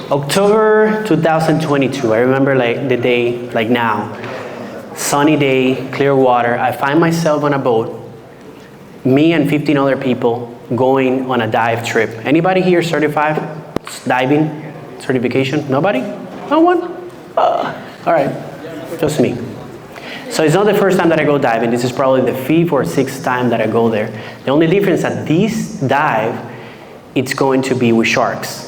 October 2022, I remember like the day, like now. Sunny day, clear water. I find myself on a boat, me and 15 other people going on a dive trip. Anybody here certified diving certification? Nobody? No one? All right, just me. So it's not the first time that I go diving. This is probably the 5th or 6th time that I go there. The only difference at this dive, it's going to be with sharks.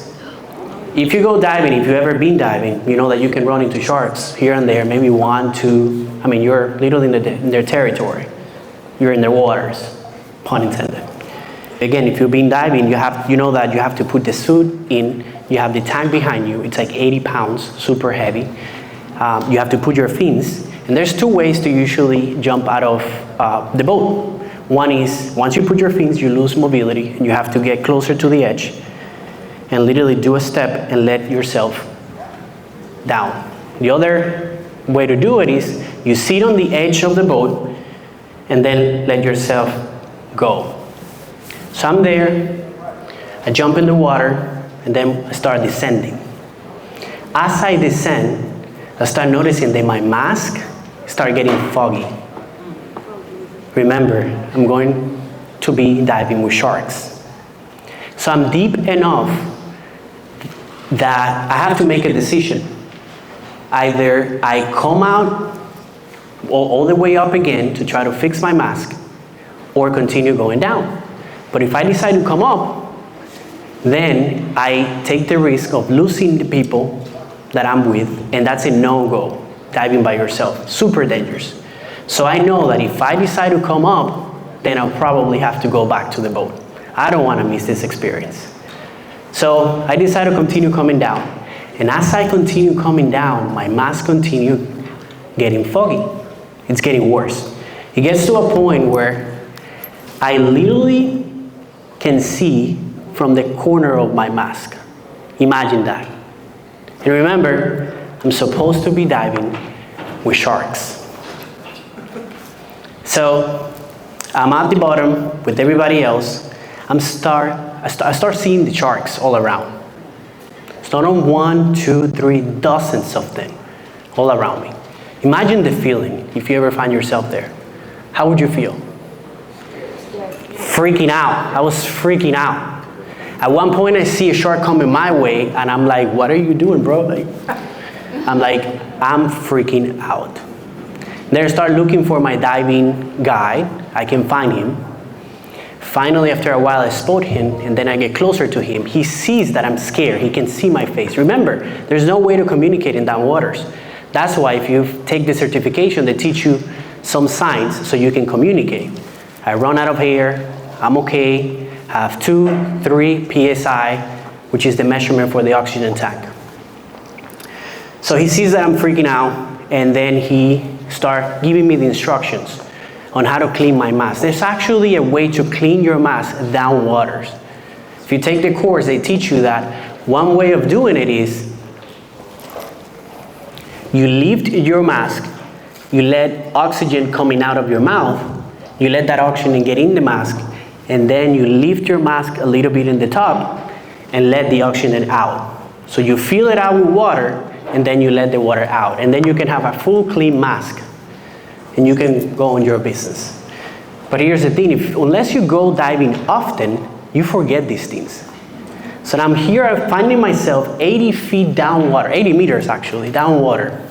If you go diving, if you've ever been diving, you know that you can run into sharks here and there, maybe 1, 2. I mean, you're literally in their territory. You're in their waters, pun intended. Again, if you've been diving, you know that you have to put the suit in. You have the tank behind you. It's like 80 pounds, super heavy. You have to put your fins. And there's 2 ways to usually jump out of the boat. One is, once you put your fins, you lose mobility, and you have to get closer to the edge and literally do a step and let yourself down. The other way to do it is, you sit on the edge of the boat and then let yourself go. So I'm there, I jump in the water, and then I start descending. As I descend, I start noticing that my mask start getting foggy. Remember, I'm going to be diving with sharks. So I'm deep enough that I have to make a decision. Either I come out all the way up again to try to fix my mask, or continue going down. But if I decide to come up, then I take the risk of losing the people that I'm with, and that's a no-go, diving by yourself, super dangerous. So I know that if I decide to come up, then I'll probably have to go back to the boat. I don't want to miss this experience. So I decide to continue coming down. And as I continue coming down, my mask continues getting foggy. It's getting worse. It gets to a point where I literally can see from the corner of my mask. Imagine that. And remember, I'm supposed to be diving with sharks. So I'm at the bottom with everybody else. I start seeing the sharks all around. It's not on 1, 2, 3, dozens of them all around me. Imagine the feeling if you ever find yourself there. How would you feel? Freaking out. I was freaking out. At one point I see a shark coming my way and I'm like, what are you doing, bro? I'm freaking out. Then I start looking for my diving guide. I can find him. Finally, after a while, I spot him, and then I get closer to him. He sees that I'm scared. He can see my face. Remember, there's no way to communicate in down waters. That's why if you take the certification, they teach you some signs so you can communicate. I run out of air. I'm okay. I have 2, 3 PSI, which is the measurement for the oxygen tank. So he sees that I'm freaking out, and then he starts giving me the instructions on how to clean my mask. There's actually a way to clean your mask down waters. If you take the course, they teach you that one way of doing it is you lift your mask, you let oxygen coming out of your mouth, you let that oxygen get in the mask, and then you lift your mask a little bit in the top and let the oxygen out. So you fill it out with water, and then you let the water out. And then you can have a full clean mask. And you can go on your business. But here's the thing, unless you go diving often, you forget these things. So I'm here, I'm finding myself 80 feet down water, 80 meters actually, down water,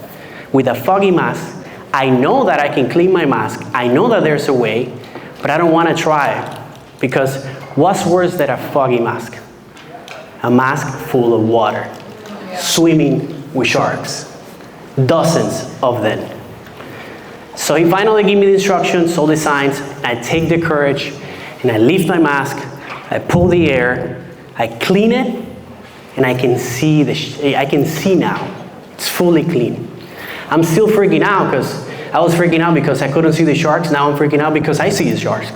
with a foggy mask. I know that I can clean my mask. I know that there's a way, but I don't want to try it. Because what's worse than a foggy mask? A mask full of water, swimming with sharks, dozens of them. So he finally gave me the instructions, all the signs. I take the courage, and I lift my mask. I pull the air. I clean it, and I can see I can see now. It's fully clean. I'm still freaking out because I was freaking out because I couldn't see the sharks. Now I'm freaking out because I see the sharks.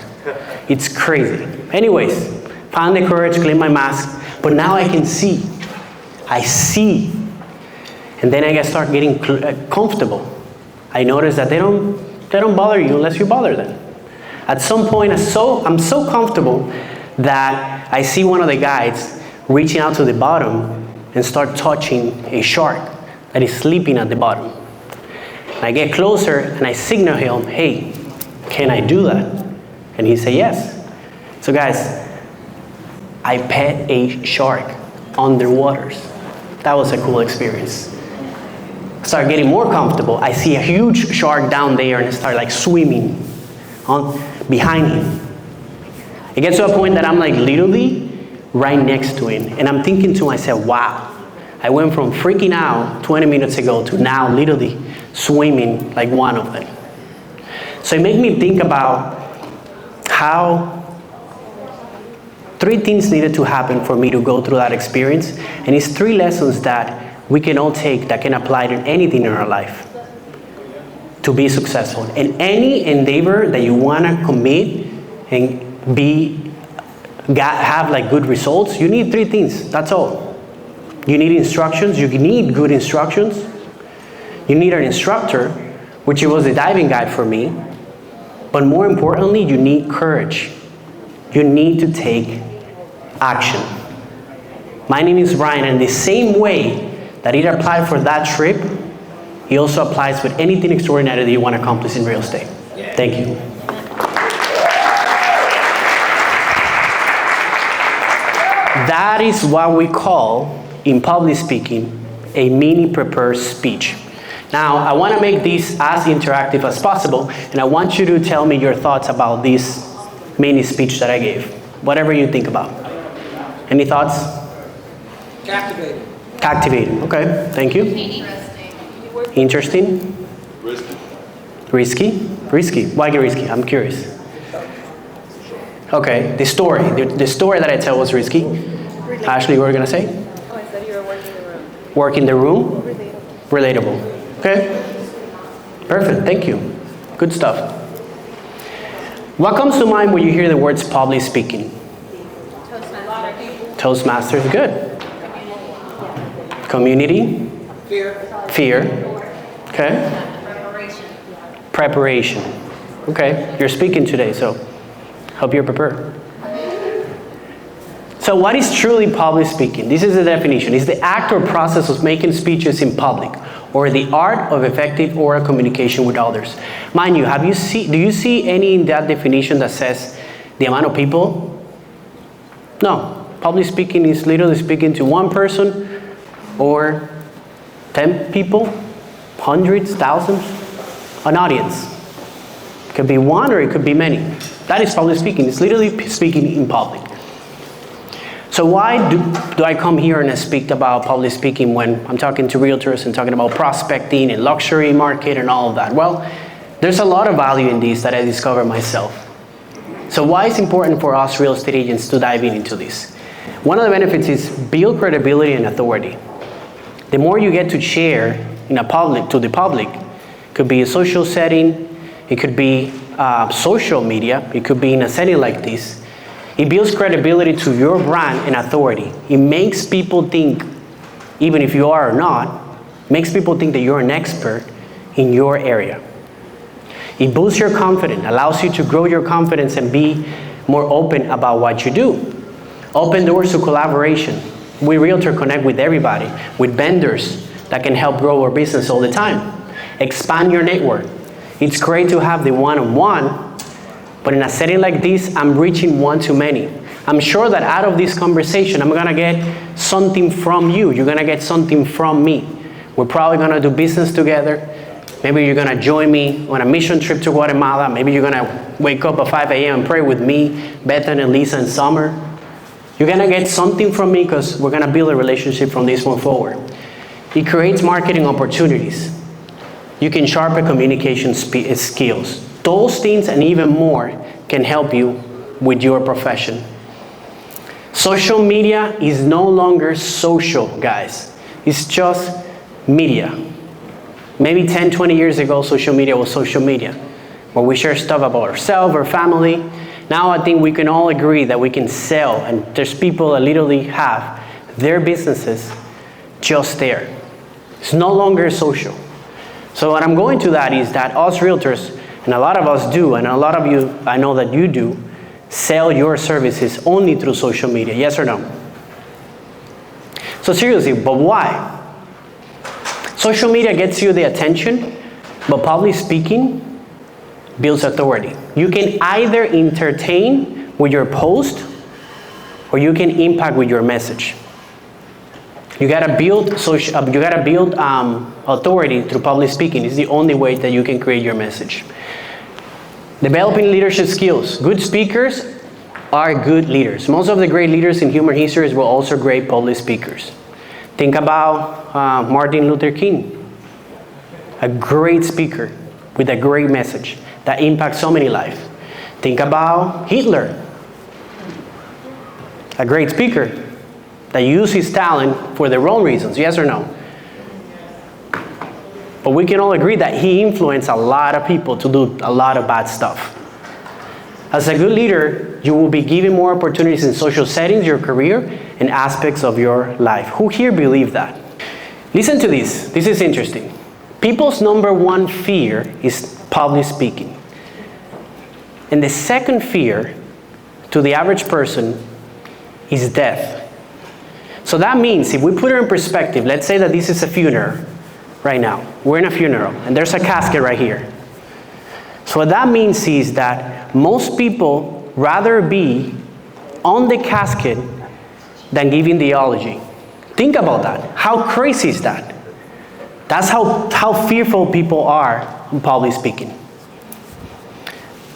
It's crazy. Anyways, found the courage, clean my mask, but now I can see. I see, and then I start getting comfortable. I notice that they don't bother you unless you bother them. At some point, I'm so comfortable that I see one of the guides reaching out to the bottom and start touching a shark that is sleeping at the bottom. And I get closer and I signal him, hey, can I do that? And he said yes. So guys, I pet a shark underwaters. That was a cool experience. I start getting more comfortable. I see a huge shark down there and I start like swimming behind him. It gets to a point that I'm like literally right next to him. And I'm thinking to myself, wow, I went from freaking out 20 minutes ago to now literally swimming like one of them. So it made me think about how 3 things needed to happen for me to go through that experience. And it's 3 lessons that we can all take that can apply to anything in our life to be successful. In any endeavor that you want to commit and have like good results, you need 3 things. That's all. You need instructions. You need good instructions. You need an instructor, which was the diving guide for me. But more importantly, you need courage. You need to take action. My name is Brian, and the same way that it applied for that trip, it also applies with anything extraordinary that you want to accomplish in real estate. Thank you. That is what we call, in public speaking, a mini prepared speech. Now, I want to make this as interactive as possible, and I want you to tell me your thoughts about this mini speech that I gave. Whatever you think about. Any thoughts? Captivating. Captivating, okay, thank you. Interesting. Risky. Risky. Why get risky? I'm curious. Okay, the story that I tell was risky. Ashley, what were you going to say? Oh, I said you were working the room. Working the room? Relatable. Relatable. Okay. Perfect, thank you. Good stuff. What comes to mind when you hear the words public speaking? Toastmasters, good. Community? Fear. Okay. Preparation. Okay, you're speaking today, so hope you're prepared. So what is truly public speaking? This is the definition. It's the act or process of making speeches in public, or the art of effective oral communication with others. Mind you, do you see any in that definition that says the amount of people? No. Public speaking is literally speaking to one person or 10 people, hundreds, thousands, an audience. It could be one or it could be many. That is public speaking. It's literally speaking in public. So why do I come here and speak about public speaking when I'm talking to realtors and talking about prospecting and luxury market and all of that? Well, there's a lot of value in this that I discovered myself. So why is it important for us real estate agents to dive into this? One of the benefits is build credibility and authority. The more you get to share to the public, it could be a social setting, it could be social media, it could be in a setting like this. It builds credibility to your brand and authority. It makes people think, even if you are or not, makes people think that you're an expert in your area. It boosts your confidence, allows you to grow your confidence and be more open about what you do. Open doors to collaboration. We Realtor connect with everybody, with vendors that can help grow our business all the time. Expand your network. It's great to have the one-on-one, but in a setting like this, I'm reaching one too many. I'm sure that out of this conversation, I'm gonna get something from you. You're gonna get something from me. We're probably gonna do business together. Maybe you're gonna join me on a mission trip to Guatemala. Maybe you're gonna wake up at 5 a.m. and pray with me, Bethany, Lisa, and Summer. You're gonna get something from me because we're gonna build a relationship from this one forward. It creates marketing opportunities. You can sharpen communication skills. Those things and even more can help you with your profession. Social media is no longer social, guys. It's just media. Maybe 10, 20 years ago, social media was social media, where we share stuff about ourselves, our family. Now I think we can all agree that we can sell, and there's people that literally have their businesses just there. It's no longer social. So what I'm going to that is that us realtors, and a lot of us do, and a lot of you, I know that you do, sell your services only through social media, yes or no? So seriously, but why? Social media gets you the attention, but public speaking builds authority. You can either entertain with your post, or you can impact with your message. You gotta build authority through public speaking. It's the only way that you can create your message. Developing leadership skills. Good speakers are good leaders. Most of the great leaders in human history were also great public speakers. Think about Martin Luther King, a great speaker with a great message that impacts so many lives. Think about Hitler, a great speaker that used his talent for the wrong reasons, yes or no? But we can all agree that he influenced a lot of people to do a lot of bad stuff. As a good leader, you will be given more opportunities in social settings, your career, and aspects of your life. Who here believe that? Listen to this. This is interesting. People's number one fear is public speaking. And the second fear to the average person is death. So that means if we put it in perspective, let's say that this is a funeral right now. We're in a funeral and there's a casket right here. So what that means is that most people rather be on the casket than giving the eulogy. Think about that. How crazy is that? That's how fearful people are in public speaking.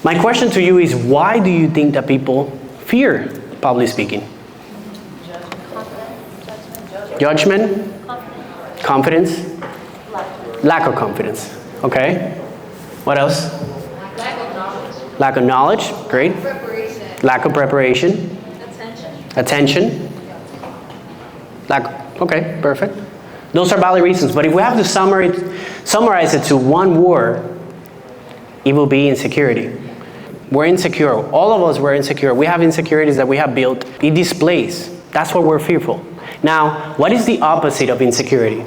My question to you is, why do you think that people fear public speaking? Judgment? Confidence? Lack of confidence. Okay. What else? Lack of knowledge. Lack of knowledge. Great. Preparation. Lack of preparation. Attention. Okay, perfect. Those are valid reasons. But if we have to summarize it to one word, it will be insecurity. We're insecure. All of us were insecure. We have insecurities that we have built. It displays. That's why we're fearful. Now, what is the opposite of insecurity?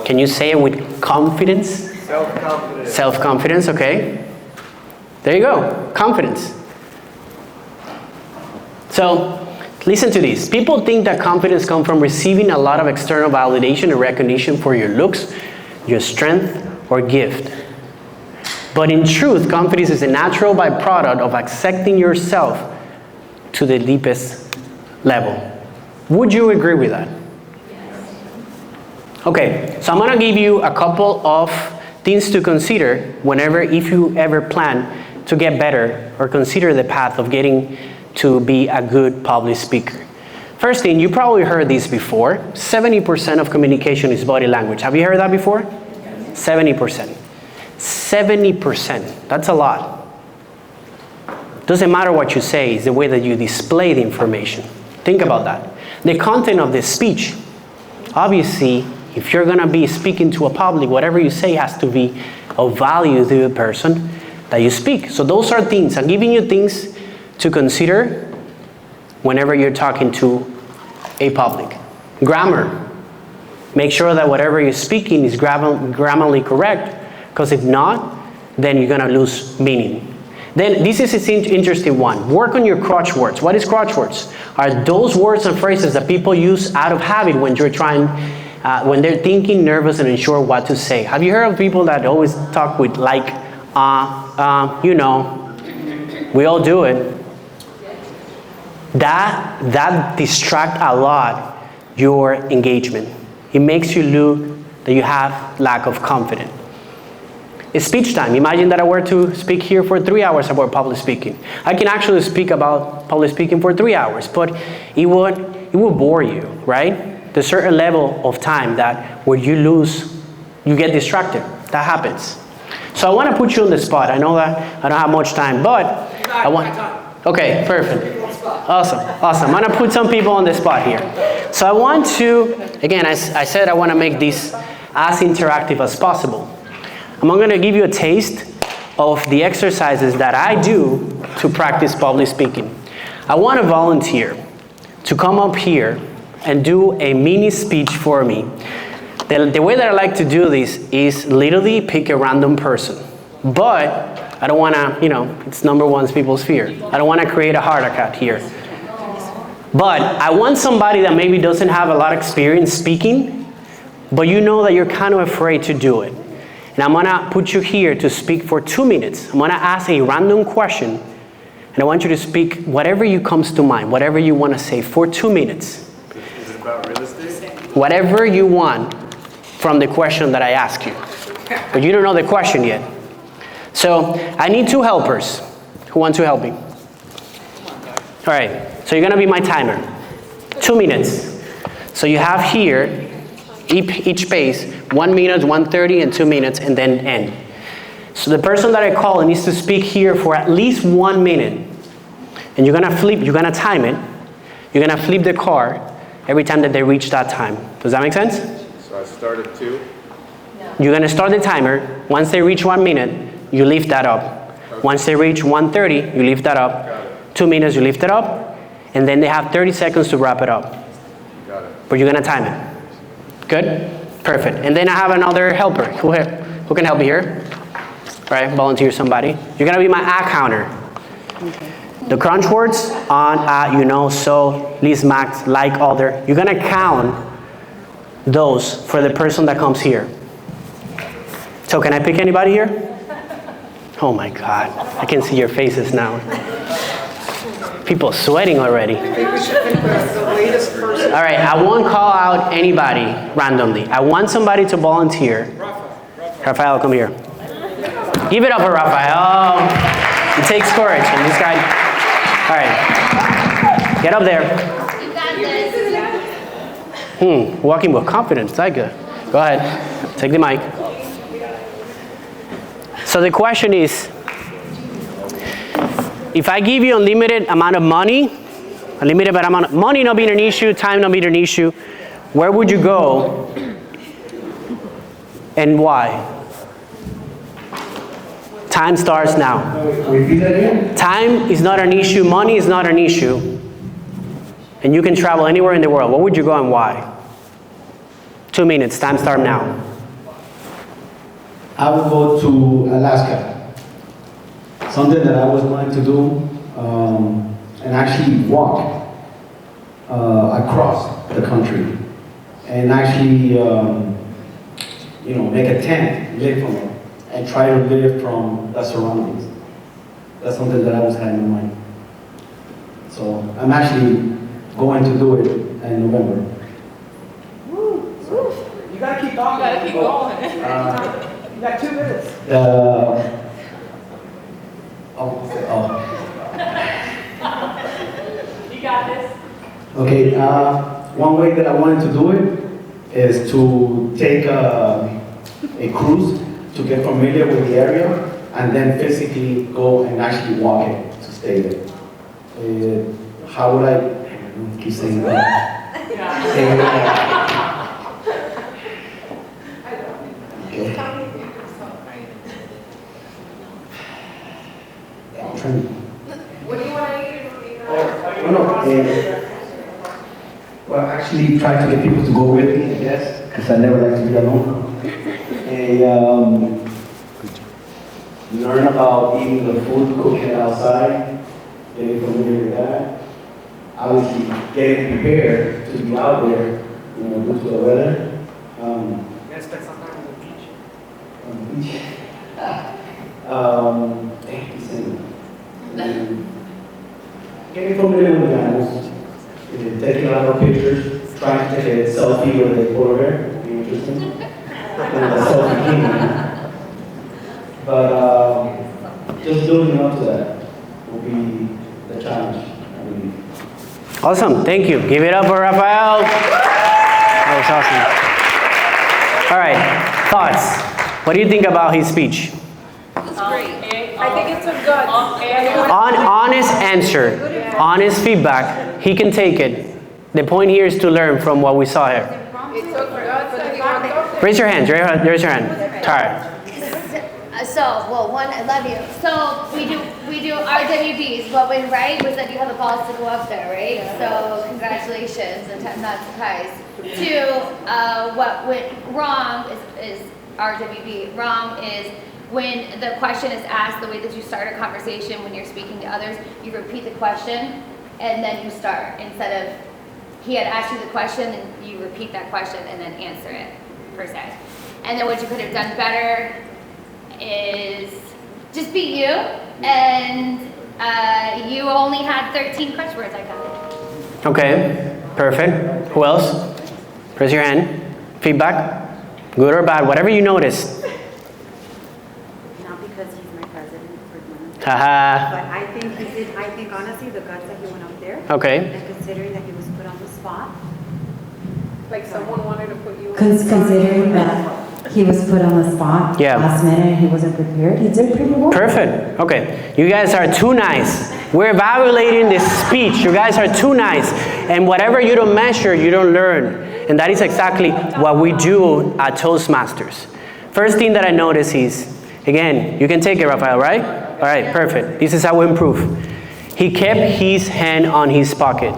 Can you say it with confidence? Self-confidence. Self-confidence, okay. There you go, confidence. So, listen to this. People think that confidence comes from receiving a lot of external validation and recognition for your looks, your strength, or gift. But in truth, confidence is a natural byproduct of accepting yourself to the deepest level. Would you agree with that? Okay, so I'm gonna give you a couple of things to consider if you ever plan to get better or consider the path of getting to be a good public speaker. First thing, you probably heard this before. 70% of communication is body language. Have you heard that before? 70%. 70%, that's a lot. Doesn't matter what you say, it's the way that you display the information. Think about that. The content of the speech, obviously, if you're gonna be speaking to a public, whatever you say has to be of value to the person that you speak. So those are things. I'm giving you things to consider whenever you're talking to a public. Grammar. Make sure that whatever you're speaking is grammatically correct, because if not, then you're gonna lose meaning. Then this is an interesting one. Work on your crutch words. What is crutch words? Are those words and phrases that people use out of habit when you're trying, when they're thinking, nervous, and unsure what to say. Have you heard of people that always talk with like, you know, we all do it. That distracts a lot your engagement. It makes you look that you have lack of confidence. It's speech time. Imagine that I were to speak here for 3 hours about public speaking. I can actually speak about public speaking for 3 hours, but it would bore you, right? There's a certain level of time that where you get distracted. That happens. So I want to put you on the spot. I know that I don't have much time, but I want. Okay, perfect. Awesome. I'm going to put some people on the spot here. So I want to, again, I said I want to make this as interactive as possible. I'm going to give you a taste of the exercises that I do to practice public speaking. I want to volunteer to come up here and do a mini speech for me. The way that I like to do this is literally pick a random person. But I don't want to, it's number one, people's fear. I don't want to create a heart attack here. But I want somebody that maybe doesn't have a lot of experience speaking, but you know that you're kind of afraid to do it. And I'm gonna put you here to speak for 2 minutes. I'm gonna ask a random question, and I want you to speak whatever you comes to mind, whatever you wanna say for 2 minutes. Is it about real estate? Whatever you want from the question that I ask you. But you don't know the question yet. So I need 2 helpers. Who wants to help me? All right, so you're gonna be my timer. 2 minutes. So you have here, each space, 1 minute, 1:30, and 2 minutes, and then end. So the person that I call needs to speak here for at least 1 minute. And you're gonna time it. You're gonna flip the card every time that they reach that time. Does that make sense? So I start at 2? You're gonna start the timer. Once they reach 1 minute, you lift that up. Once they reach 1:30, you lift that up. 2 minutes, you lift it up. And then they have 30 seconds to wrap it up. Got it. But you're gonna time it. Good? Perfect. And then I have another helper. Who can help me here? All right, volunteer somebody. You're gonna be my counter. The crunch words on, so, least, max, like, other. You're gonna count those for the person that comes here. So can I pick anybody here? Oh my God, I can see your faces now. People sweating already. I think we should pick the latest person. All right, I won't call out anybody randomly. I want somebody to volunteer. Rafael, come here. Give it up for Rafael. It takes courage, and this guy. All right, get up there. You got this. Walking with confidence. That's good. Go ahead. Take the mic. So the question is, if I give you unlimited amount of money, unlimited amount of money not being an issue, time not being an issue, where would you go and why? Time starts now. Repeat that again? Time is not an issue, money is not an issue, and you can travel anywhere in the world. Where would you go and why? 2 minutes, time start now. I would go to Alaska. Something that I was going to do, and actually walk across the country, and actually, make a tent, live from it, and try to live from the surroundings. That's something that I was having in mind. So I'm actually going to do it in November. You gotta keep talking. You gotta keep going. You got 2 minutes. You got this. Okay, one way that I wanted to do it is to take a cruise to get familiar with the area and then physically go and actually walk it to stay there. How would I keep saying that? Okay. I'm trying to. What do you want to eat? Well, actually try to get people to go with me, I guess, because I never like to be alone. And learn about eating the food, cooking it outside, getting familiar with that. Obviously, getting prepared to be out there, due to the weather. You gotta spend some time on the beach. Getting familiar with the animals, taking a lot of pictures, trying to take a selfie with a polar bear, be interesting. And a selfie king. But just building up to that will be the challenge, I believe. Awesome, thank you. Give it up for Rafael. That was awesome. All right, thoughts. What do you think about his speech? I think it's a good. Honest answer, honest feedback. He can take it. The point here is to learn from what we saw here. Raise your hand. Raise your hand. Tara. One, I love you. So we do RWBs, but when we said you have the balls to go up there, right? So congratulations, and I'm not surprised. 2, what went wrong is RWB. Wrong is when the question is asked, the way that you start a conversation when you're speaking to others, you repeat the question and then you start, instead of he had asked you the question and you repeat that question and then answer it, per se. And then what you could have done better is just be you, and you only had 13 crush words, I got. Okay, perfect. Who else? Raise your hand. Feedback? Good or bad, whatever you notice. Not because he's my president for women. Haha. But I think honestly, the guts that he went up there. Okay. And considering that he was put on the spot. Like someone wanted to put you on. Considering that he was put on the spot. Yeah. Last minute and he wasn't prepared, he did pretty well. Perfect. Okay. You guys are too nice. We're evaluating this speech. You guys are too nice. And whatever you don't measure, you don't learn. And that is exactly what we do at Toastmasters. First thing that I notice is, again, you can take it, Rafael, right? All right, perfect. This is how we improve. He kept his hand on his pocket.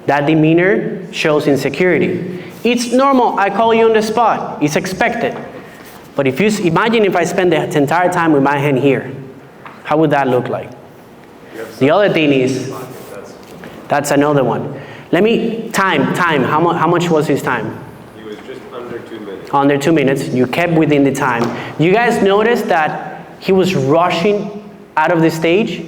That demeanor shows insecurity. It's normal. I call you on the spot. It's expected. But if you imagine if I spend the entire time with my hand here, how would that look like? The other thing is, that's another one. Let me, time. How much was his time? He was just under 2 minutes. Under 2 minutes. You kept within the time. You guys noticed that he was rushing out of the stage?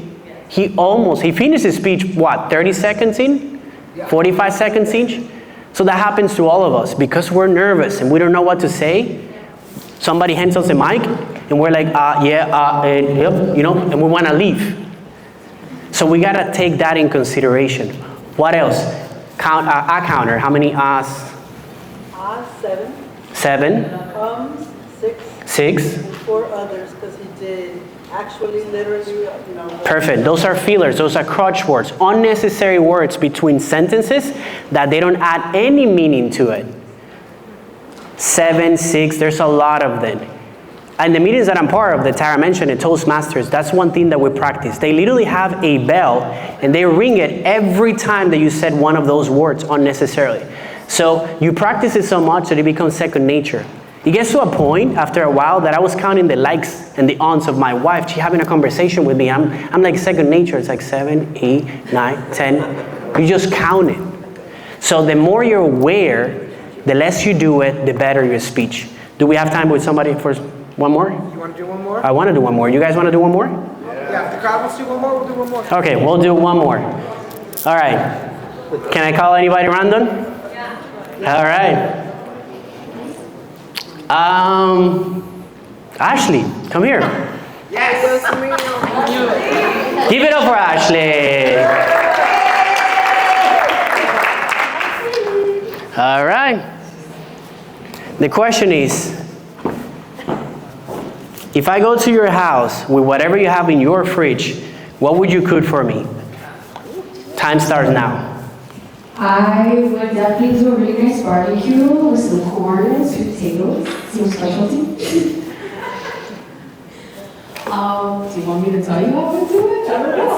He finished his speech, what, 30 seconds in? 45 seconds in? So that happens to all of us. Because we're nervous and we don't know what to say, somebody hands us a mic and we're like, yep, you know, and we want to leave. So we got to take that in consideration. What else? Counter. How many ahs? 7. 7. Comes 6. 6. And 4 others because he did actually, literally, you know. Perfect. Those are fillers. Those are crutch words. Unnecessary words between sentences that they don't add any meaning to it. 7, 6. There's a lot of them. And the meetings that I'm part of, that Tara mentioned at Toastmasters, that's one thing that we practice. They literally have a bell and they ring it every time that you said one of those words unnecessarily. So you practice it so much that it becomes second nature. It gets to a point after a while that I was counting the likes and the ons of my wife. She having a conversation with me. I'm like second nature. It's like 7, 8, 9, 10. You just count it. So the more you're aware, the less you do it, the better your speech. Do we have time with somebody for one more? You want to do one more? I want to do one more. You guys want to do one more? Yeah, if the crowd wants to do one more, we'll do one more. Okay, we'll do one more. All right. Can I call anybody random? Yeah. All right. Ashley, come here. Yes. Give it up for Ashley. All right. The question is, if I go to your house with whatever you have in your fridge, what would you cook for me? Time starts now. I would definitely do a really nice barbecue with some corn and sweet potatoes, some specialty. Do you want me to tell you how to do it? I don't know.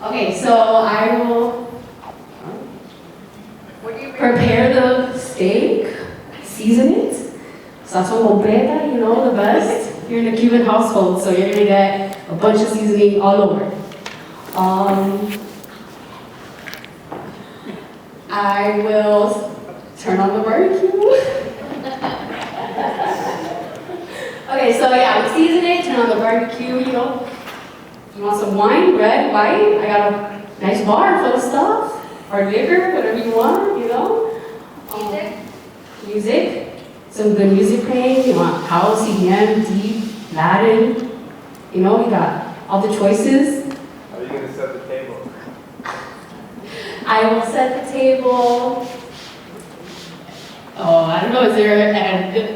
Okay, so I will prepare the steak, season it. Sazon completa, you know, the best. You're in a Cuban household, so you're gonna get a bunch of seasoning all over. I will turn on the barbecue. Okay, so yeah, we season it, turn on the barbecue, you know. You want some wine, red, white? I got a nice bar full of stuff. Or liquor, whatever you want, you know. Music. Some good music playing. You want house, EDM, deep, Latin. You know, we got all the choices. How are you going to set the table? I will set the table. Oh, I don't know, is there a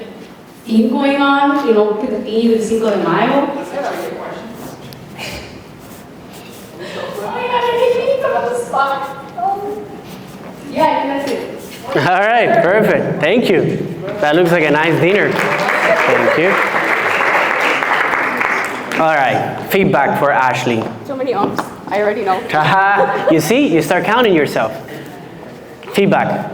theme going on? You know, pick a theme, it's Cinco de Mayo. Oh my gosh, I didn't come on the spot. Oh. Yeah, I think that's it. All right, perfect. Thank you. That looks like a nice dinner. Thank you. All right, feedback for Ashley. So many ums. I already know. Haha, you see? You start counting yourself. Feedback.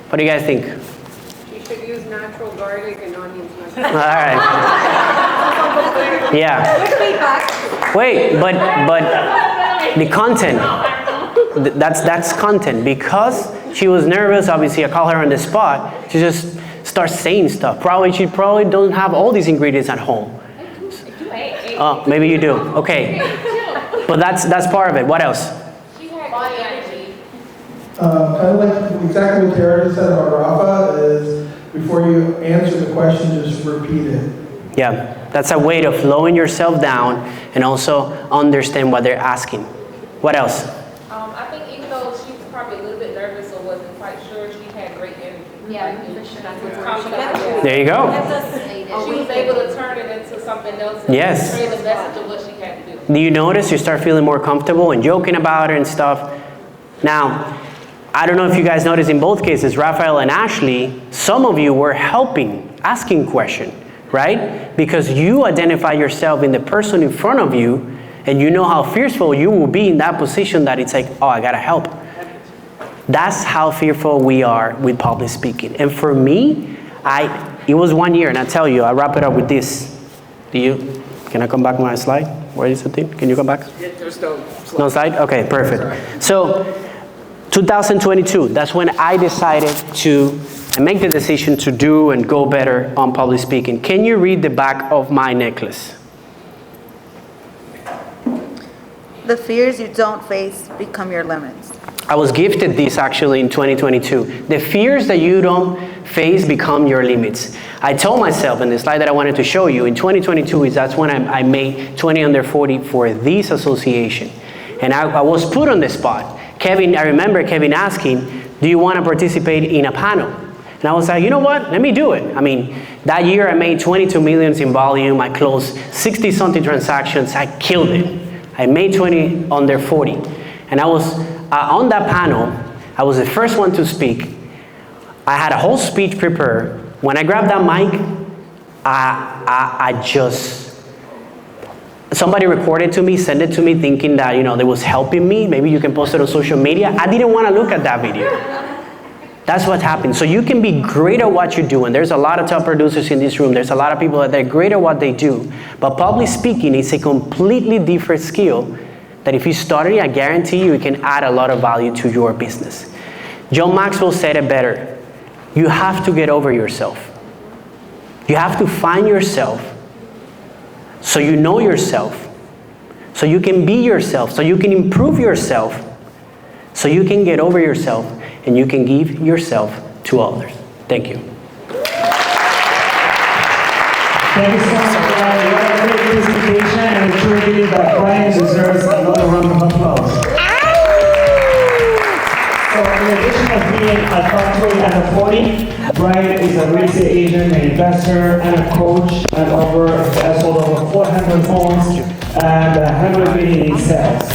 What do you guys think? You should use natural garlic and onions. All right. Yeah. Good feedback. Wait, but the content, that's content. Because she was nervous, obviously I call her on the spot, she just starts saying stuff. She probably doesn't have all these ingredients at home. Oh, maybe you do, okay. But that's part of it. What else? Kind of like exactly what Tara said about Rafa is before you answer the question, just repeat it. Yeah, that's a way of slowing yourself down and also understand what they're asking. What else? I think even though she was probably a little bit nervous or wasn't quite sure, she had great energy. Yeah, for sure. There you go. She was able to turn it into something else and Yes. portray the message of what she had to do. Do you notice you start feeling more comfortable and joking about it and stuff? Now, I don't know if you guys noticed in both cases, Raphael and Ashley, some of you were helping, asking questions, right? Because you identify yourself in the person in front of you and you know how fearful you will be in that position that it's like, oh, I gotta help. That's how fearful we are with public speaking. And for me, it was 1 year, and I tell you, I wrap it up with this. Can I come back on my slide? Where is the thing? Can you come back? Yeah, there's no slide. No slide? Okay, perfect. So, 2022, that's when I decided to make the decision to do and go better on public speaking. Can you read the back of my necklace? The fears you don't face become your limits. I was gifted this actually in 2022. The fears that you don't face become your limits. I told myself in the slide that I wanted to show you in 2022 that's when I made 20 under 40 for this association. And I was put on the spot. Kevin, I remember Kevin asking, do you want to participate in a panel? And I was like, you know what, let me do it. I mean, that year I made 22 million in volume. I closed 60 something transactions. I killed it. I made 20 under 40. And I was on that panel, I was the first one to speak. I had a whole speech prepared. When I grabbed that mic, somebody recorded to me, sent it to me thinking that, they was helping me. Maybe you can post it on social media. I didn't want to look at that video. That's what happened. So you can be great at what you do. And there's a lot of top producers in this room. There's a lot of people that are great at what they do. But public speaking is a completely different skill that if you study, I guarantee you, it can add a lot of value to your business. John Maxwell said it better. You have to get over yourself. You have to find yourself so you know yourself, so you can be yourself, so you can improve yourself, so you can get over yourself and you can give yourself to others. Thank you. Thank you so much, Brian. What a great presentation, and I truly believe that Brian deserves another round of applause. So, in addition to being a top 20 and a 40, Brian is a real estate agent, an investor, and a coach, and has sold over 400 homes and 100 million in sales.